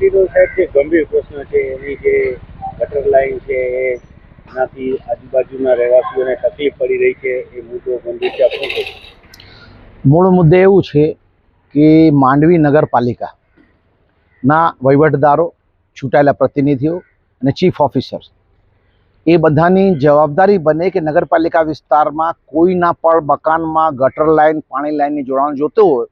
મ્યુનિસિપાલિટીનો સાહેબ જે ગંભીર પ્રશ્ન છે એની જે ગટર લાઈન છે એનાથી આજુબાજુના રહેવાસીઓને તકલીફ પડી રહી છે એ મુદ્દો ગંભીર છે. શું છે? મૂળ મુદ્દે એવું છે કે માંડવી નગરપાલિકાના વહીવટદારો, ચૂંટાયેલા પ્રતિનિધિઓ અને ચીફ ઓફિસર એ બધાની જવાબદારી બને કે નગરપાલિકા વિસ્તારમાં કોઈના પણ મકાનમાં ગટર લાઈન, પાણી લાઈનની જોડાણ જોતું હોય,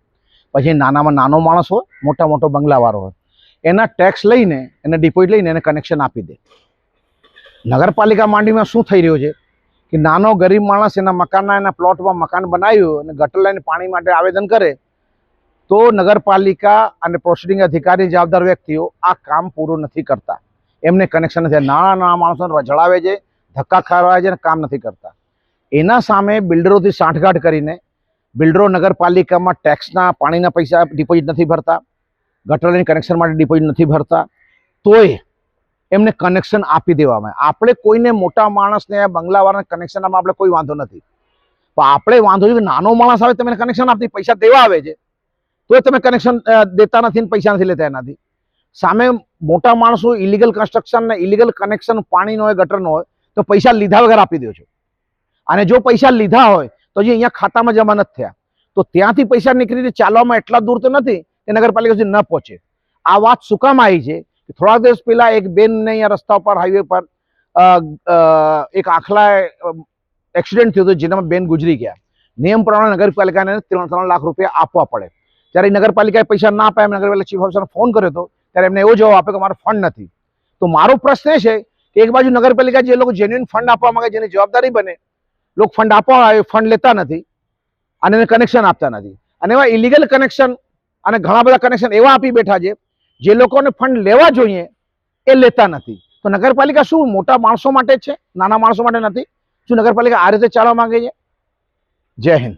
પછી નાનામાં નાનો માણસ હોય, મોટો બંગલાવાળો હોય, એના ટેક્સ લઈને, એને ડિપોઝિટ લઈને એને કનેક્શન આપી દે. નગરપાલિકા માંડવીમાં શું થઈ રહ્યું છે કે નાનો ગરીબ માણસ એના મકાનના, એના પ્લોટમાં મકાન બનાવ્યું અને ગટર લાઈન પાણી માટે આવેદન કરે તો નગરપાલિકા અને પ્રોસિડિંગ અધિકારી, જવાબદાર વ્યક્તિઓ આ કામ પૂરું નથી કરતા. એમને કનેક્શન નથી. નાના માણસોને રજળાવે છે, ધક્કા ખવડાવે છે અને કામ નથી કરતા. એના સામે બિલ્ડરોથી સાંઠગાંઠ કરીને બિલ્ડરો નગરપાલિકામાં ટેક્સના, પાણીના પૈસા ડિપોઝિટ નથી ભરતા, ગટર લાઈન કનેક્શન માટે ડિપોઝિટ નથી ભરતા, તોય એમને કનેક્શન આપી દેવામાં. આપણે કોઈને, મોટા માણસને, બંગલાવાળાને કનેક્શન આપવા આપણે કોઈ વાંધો નથી, પણ આપણે વાંધો છે કે નાનો માણસ આવે તમે કનેક્શન આપતી, પૈસા દેવા આવે છે તો તમે કનેક્શન દેતા નથી, પૈસા નથી લેતા. એનાથી સામે મોટા માણસો ઇલીગલ કન્સ્ટ્રક્શન ને ઇલીગલ કનેક્શન પાણીનો હોય, ગટરનો હોય તો પૈસા લીધા વગર આપી દો છો. અને જો પૈસા લીધા હોય તો જે અહીંયા ખાતામાં જમા નથી થયા તો ત્યાંથી પૈસા નીકળીને ચાલવામાં એટલા દૂર તો નથી કે નગરપાલિકા સુધી ન પહોંચે. આ વાત શું કામ આવી છે કે થોડા દિવસ પહેલા એક બેનને અહીંયા રસ્તા પર, હાઈવે પર એક આખલા એક્સિડન્ટ થયું હતું જેનામાં બેન ગુજરી ગયા. નિયમ પ્રમાણે નગરપાલિકાને 3 લાખ રૂપિયા આપવા પડે. જ્યારે નગરપાલિકાએ પૈસા ના આપ્યા, નગરપાલિકા ચીફ ઓફિસરને ફોન કર્યો હતો ત્યારે એમને એવો જવાબ આપ્યો કે મારો ફંડ નથી. તો મારો પ્રશ્ન એ છે કે એક બાજુ નગરપાલિકા જે લોકો જેન્યુઇન ફંડ આપવા માંગે, જેની જવાબદારી બને, લોકો ફંડ આપવા આવે, ફંડ લેતા નથી અને એને કનેક્શન આપતા નથી. અને એવા ઇલીગલ કનેક્શન અને ઘણા બધા કનેક્શન એવા આપી બેઠા છે જે લોકોને ફંડ લેવા જોઈએ એ લેતા નથી. તો નગરપાલિકા શું મોટા માણસો માટે જ છે, નાના માણસો માટે નથી? શું નગરપાલિકા આ રીતે ચાલવા માંગે છે? જય હિન્દ.